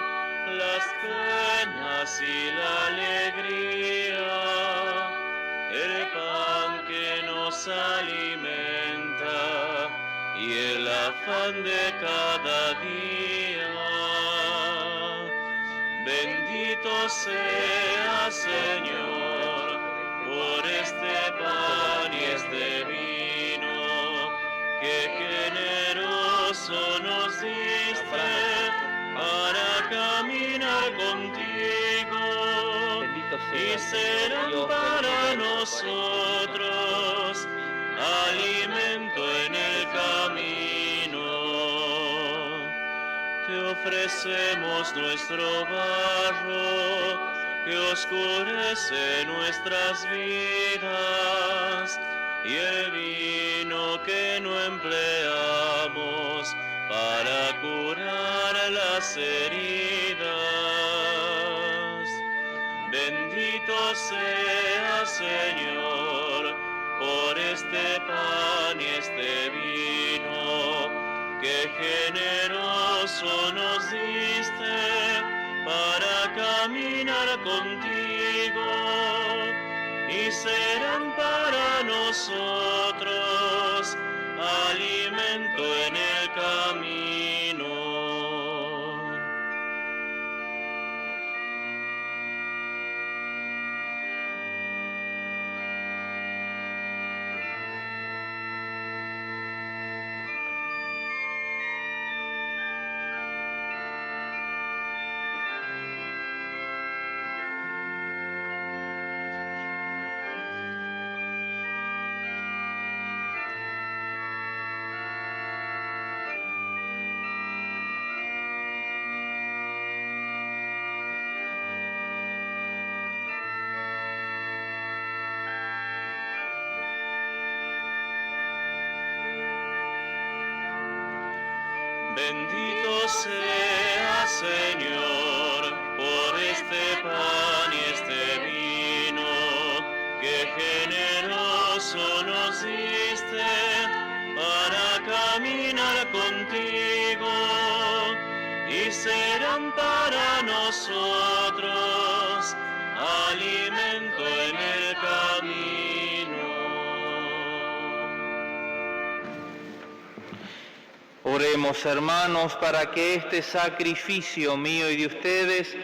C: las penas y la alegría, el pan que nos alimenta y el afán de cada día. Bendito sea, Señor, por este pan y este vino, que generoso nos diste para caminar contigo, y serán para nosotros alimento en el camino. Te ofrecemos nuestro barro que oscurece nuestras vidas, y el vino que no empleamos para curar las heridas. Bendito sea, Señor, por este pan y este vino, que generoso nos diste para caminar contigo, y serán para nosotros alimento en el camino. Bendito sea, Señor, por este pan y este vino, que generoso nos diste para caminar contigo, y serán para nosotros alimento en el camino.
B: Oremos, hermanos, para que este sacrificio mío y de ustedes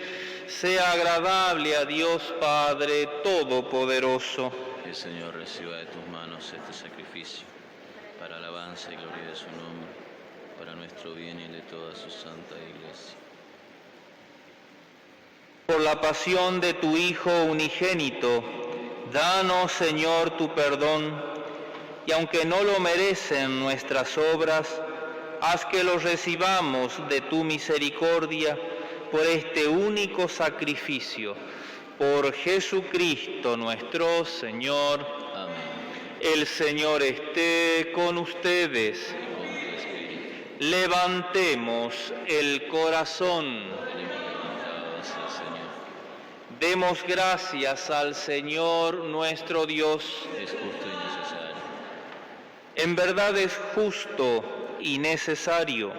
B: sea agradable a Dios Padre Todopoderoso.
C: Que el Señor reciba de tus manos este sacrificio, para alabanza y gloria de su nombre, para nuestro bien y el de toda su santa Iglesia.
B: Por la pasión de tu Hijo unigénito, danos, Señor, tu perdón, y aunque no lo merecen nuestras obras, haz que lo recibamos de tu misericordia por este único sacrificio, por Jesucristo nuestro Señor.
C: Amén.
B: El Señor esté con ustedes.
C: Y con tu espíritu.
B: Levantemos el corazón.
C: Tenemos levantado hacia el Señor.
B: Demos gracias al Señor nuestro Dios.
C: Es justo y necesario.
B: En verdad es justo y necesario.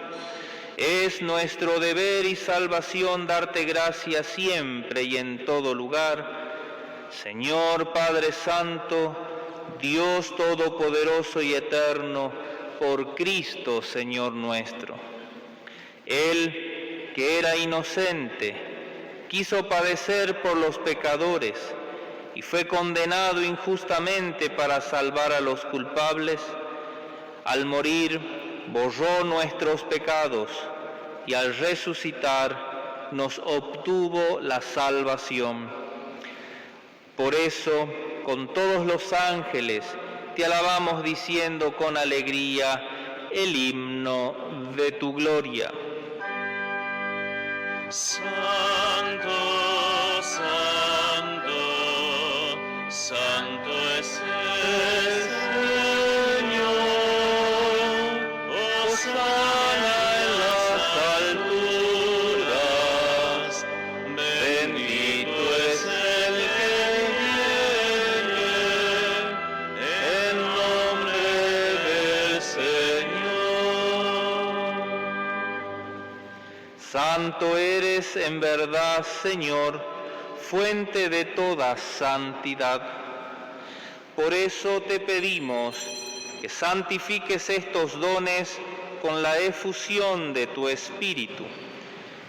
B: Es nuestro deber y salvación darte gracias siempre y en todo lugar. Señor Padre Santo, Dios Todopoderoso y Eterno, por Cristo, Señor nuestro. Él, que era inocente, quiso padecer por los pecadores y fue condenado injustamente para salvar a los culpables. Al morir, borró nuestros pecados y al resucitar nos obtuvo la salvación. Por eso, con todos los ángeles, te alabamos diciendo con alegría el himno de tu gloria.
C: Santo, santo, santo es el Señor. Hosana en las alturas. Bendito es el que viene en nombre del Señor.
B: Santo eres en verdad, Señor, fuente de toda santidad. Por eso te pedimos que santifiques estos dones con la efusión de tu Espíritu,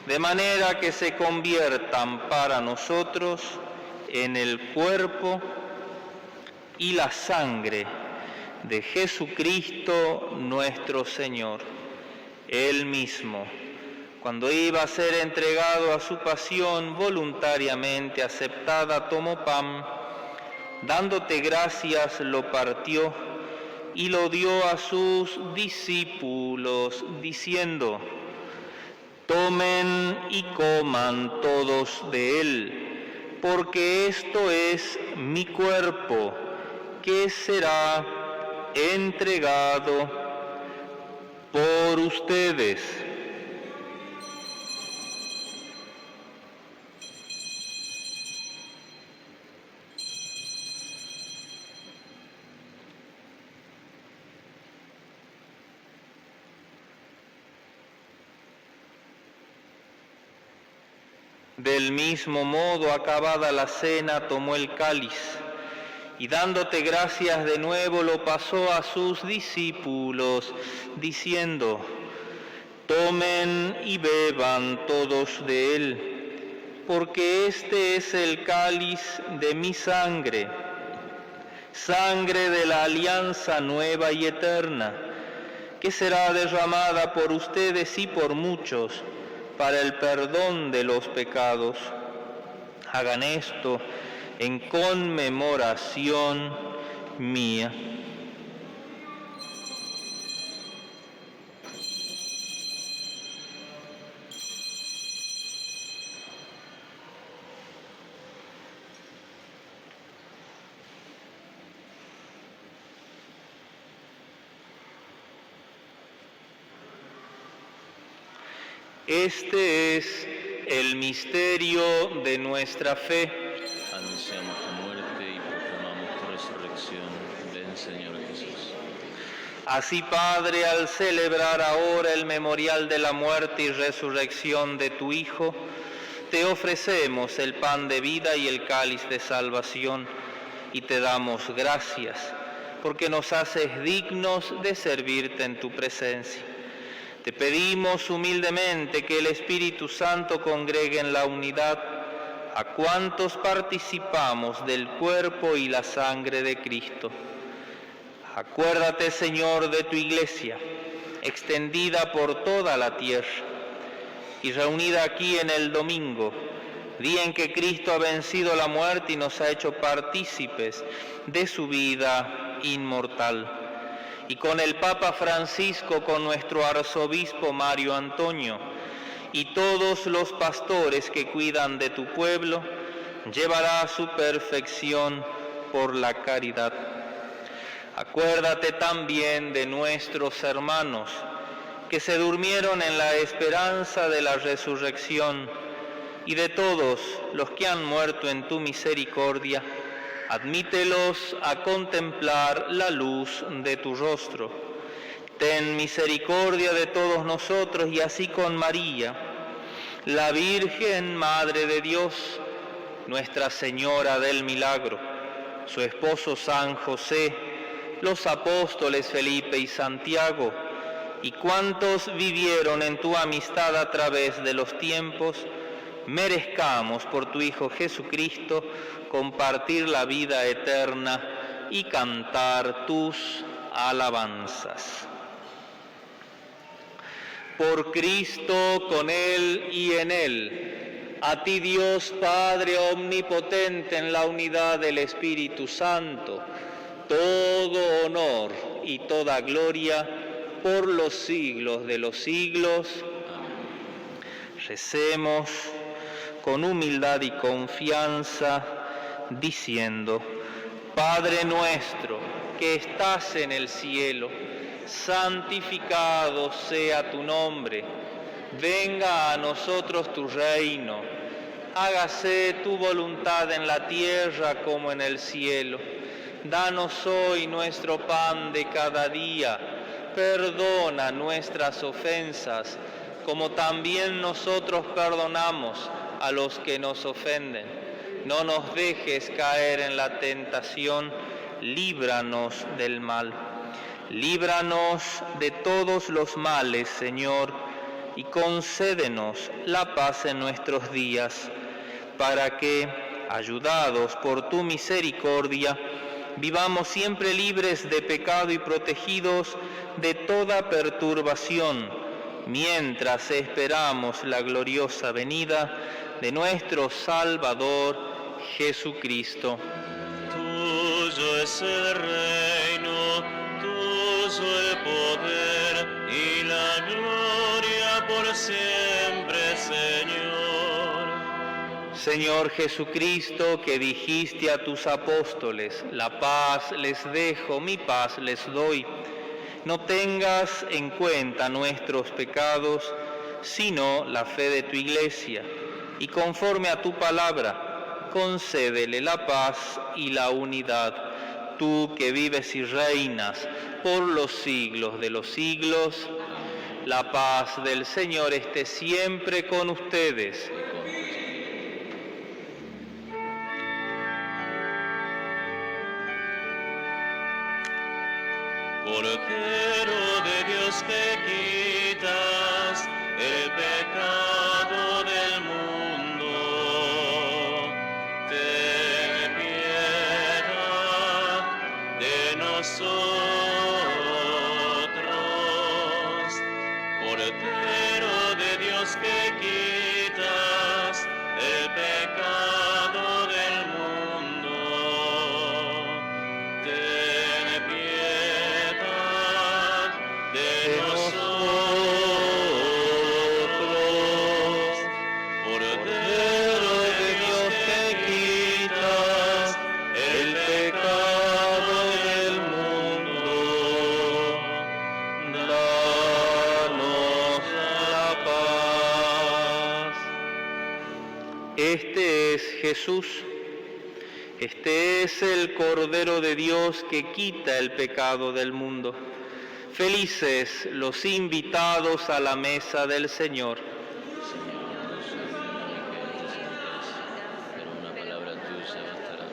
B: de manera que se conviertan para nosotros en el cuerpo y la sangre de Jesucristo nuestro Señor. Él mismo, cuando iba a ser entregado a su pasión voluntariamente aceptada, tomó pan, dándote gracias, lo partió y lo dio a sus discípulos, diciendo: tomen y coman todos de él, porque esto es mi cuerpo, que será entregado por ustedes. Del mismo modo, acabada la cena, tomó el cáliz y dándote gracias de nuevo lo pasó a sus discípulos, diciendo: tomen y beban todos de él, porque este es el cáliz de mi sangre, sangre de la alianza nueva y eterna, que será derramada por ustedes y por muchos para el perdón de los pecados. Hagan esto en conmemoración mía. Este es el misterio de nuestra fe.
C: Anunciamos tu muerte y proclamamos tu resurrección. Ven, Señor Jesús.
B: Así, Padre, al celebrar ahora el memorial de la muerte y resurrección de tu Hijo, te ofrecemos el pan de vida y el cáliz de salvación, y te damos gracias, porque nos haces dignos de servirte en tu presencia. Te pedimos humildemente que el Espíritu Santo congregue en la unidad a cuantos participamos del cuerpo y la sangre de Cristo. Acuérdate, Señor, de tu Iglesia, extendida por toda la tierra y reunida aquí en el domingo, día en que Cristo ha vencido la muerte y nos ha hecho partícipes de su vida inmortal. Y con el Papa Francisco, con nuestro arzobispo Mario Antonio y todos los pastores que cuidan de tu pueblo, llevará a su perfección por la caridad. Acuérdate también de nuestros hermanos que se durmieron en la esperanza de la resurrección y de todos los que han muerto en tu misericordia. Admítelos a contemplar la luz de tu rostro. Ten misericordia de todos nosotros y así con María, la Virgen Madre de Dios, Nuestra Señora del Milagro, su esposo San José, los apóstoles Felipe y Santiago, y cuantos vivieron en tu amistad a través de los tiempos, merezcamos por tu Hijo Jesucristo compartir la vida eterna y cantar tus alabanzas. Por Cristo, con Él y en Él, a ti Dios Padre omnipotente en la unidad del Espíritu Santo, todo honor y toda gloria por los siglos de los siglos. Recemos con humildad y confianza, diciendo: Padre nuestro que estás en el cielo, santificado sea tu nombre. Venga a nosotros tu reino. Hágase tu voluntad en la tierra como en el cielo. Danos hoy nuestro pan de cada día. Perdona nuestras ofensas, como también nosotros perdonamos a los que nos ofenden. No nos dejes caer en la tentación, líbranos del mal. Líbranos de todos los males, Señor, y concédenos la paz en nuestros días, para que, ayudados por tu misericordia, vivamos siempre libres de pecado y protegidos de toda perturbación, mientras esperamos la gloriosa venida de nuestro Salvador Jesucristo.
I: Tuyo es el reino, tuyo el poder y la gloria por siempre, Señor.
B: Señor Jesucristo, que dijiste a tus apóstoles, la paz les dejo, mi paz les doy, no tengas en cuenta nuestros pecados, sino la fe de tu Iglesia, y conforme a tu palabra, concédele la paz y la unidad, tú que vives y reinas por los siglos de los siglos. La paz del Señor esté siempre con ustedes.
I: Cordero de Dios que quitas el pecado del mundo, ten piedad de nosotros. Cordero de Dios que quitas el pecado del mundo, ten piedad de nosotros. Cordero de Dios que quitas el pecado del mundo, danos la paz.
B: Este es Jesús. Este es el Cordero de Dios que quita el pecado del mundo. Felices los invitados a la mesa del Señor.
C: Señor, no soy digno de que entres en mi casa, pero una palabra tuya bastará.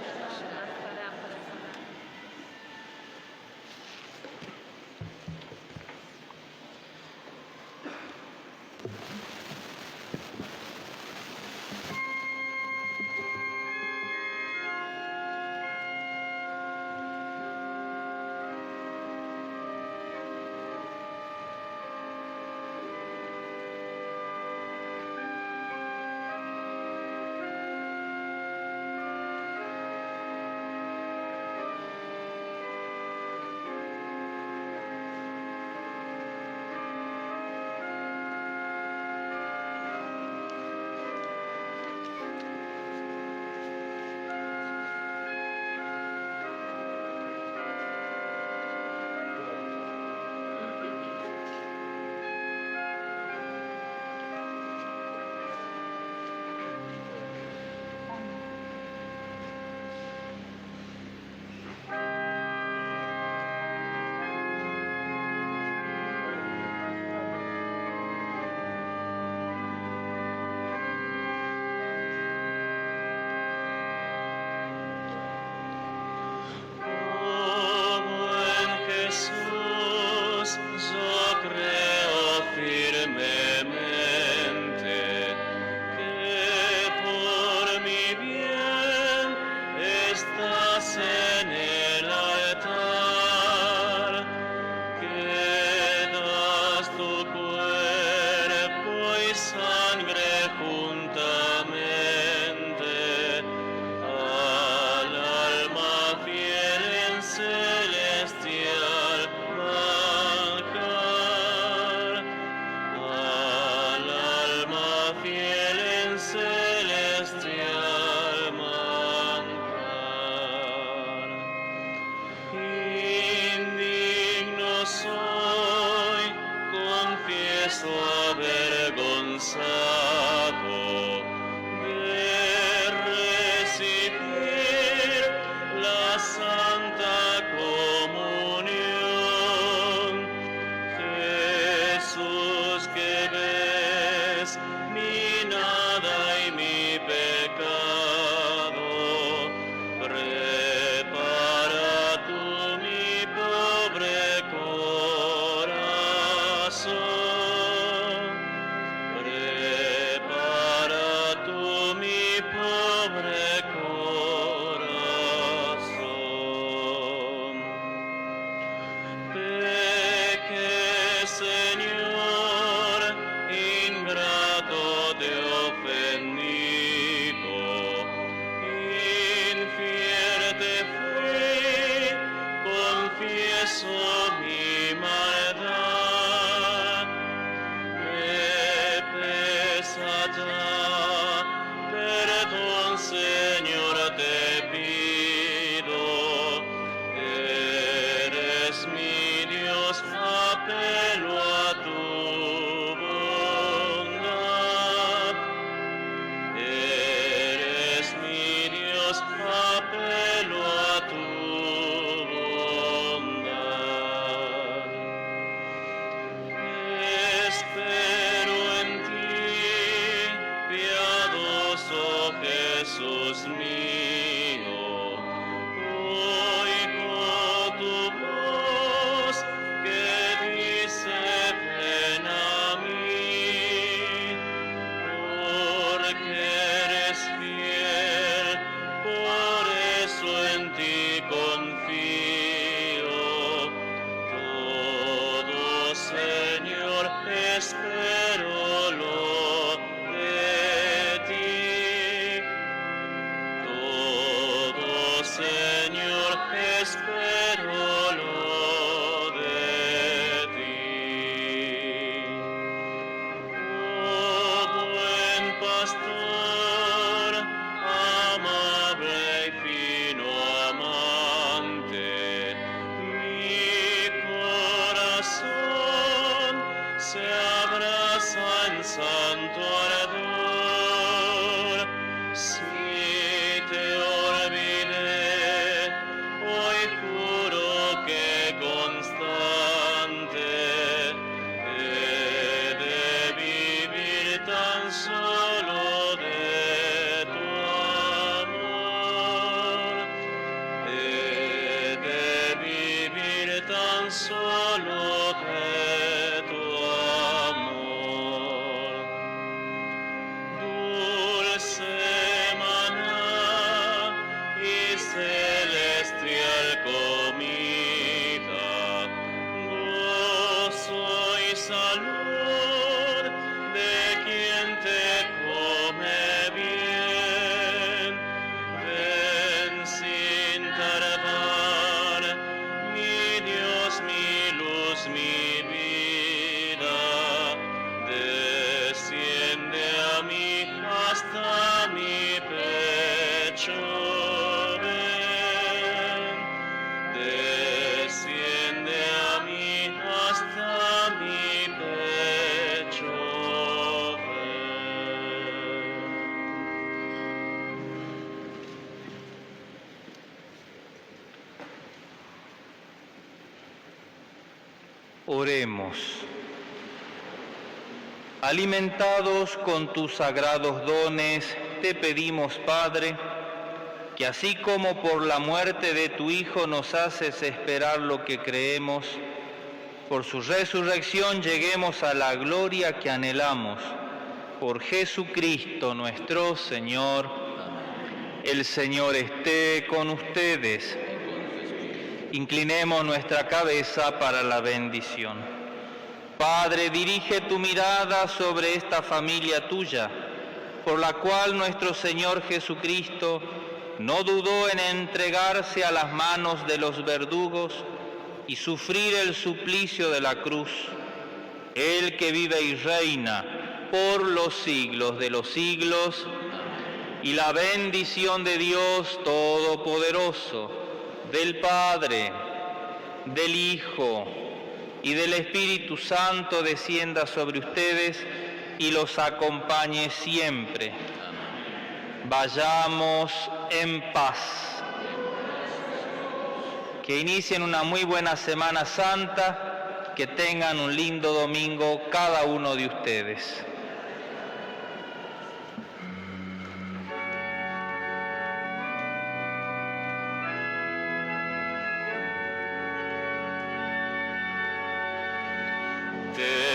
I: Oh buen Jesús, yo creo firmemente que por mi bien estás en el altar, que das tu cuerpo y sangre juntamente al alma fiel en celestial manjar, al alma fiel en celestial manjar. Indigno soy, confieso avergonzado de recibir la Santa Comunión. Jesús, que ves mi nada y mi pecado, prepara tú mi pobre corazón. Prepara tú mi pobre corazón. Pequé, Señor, ingrato te ofendido, infiel te fui, confieso mi maldad. Me pesa ya, perdón. Dios mío, oigo tu voz que dice ven a mí, porque eres fiel, por eso en ti confío. Todo, Señor, espero lo de ti. Todo, Señor, espero lo de ti. Oh, buen pastor, amable y fino amante, mi corazón se abraza en santo ardor. Si te olvidé, hoy juro que constante he de vivir tan solo de tu amor. He de vivir tan solo de tu amor. Dulce maná y celestial comida, gozo y salud de quien te come bien. Ven sin tardar, mi Dios, mi luz, mi vida, desciende a mí hasta mi pecho. Ven, desciende a mí hasta mi pecho. Ven.
B: Oremos. Alimentados con tus sagrados dones, te pedimos, Padre, que así como por la muerte de tu Hijo nos haces esperar lo que creemos, por su resurrección lleguemos a la gloria que anhelamos. Por Jesucristo nuestro Señor. El Señor esté con ustedes. Inclinemos nuestra cabeza para la bendición. Padre, dirige tu mirada sobre esta familia tuya, por la cual nuestro Señor Jesucristo no dudó en entregarse a las manos de los verdugos y sufrir el suplicio de la cruz. Él que vive y reina por los siglos de los siglos, y la bendición de Dios Todopoderoso, del Padre, del Hijo y del Espíritu Santo descienda sobre ustedes y los acompañe siempre. Vayamos en paz. Que inicien una muy buena Semana Santa, que tengan un lindo domingo cada uno de ustedes.
I: Te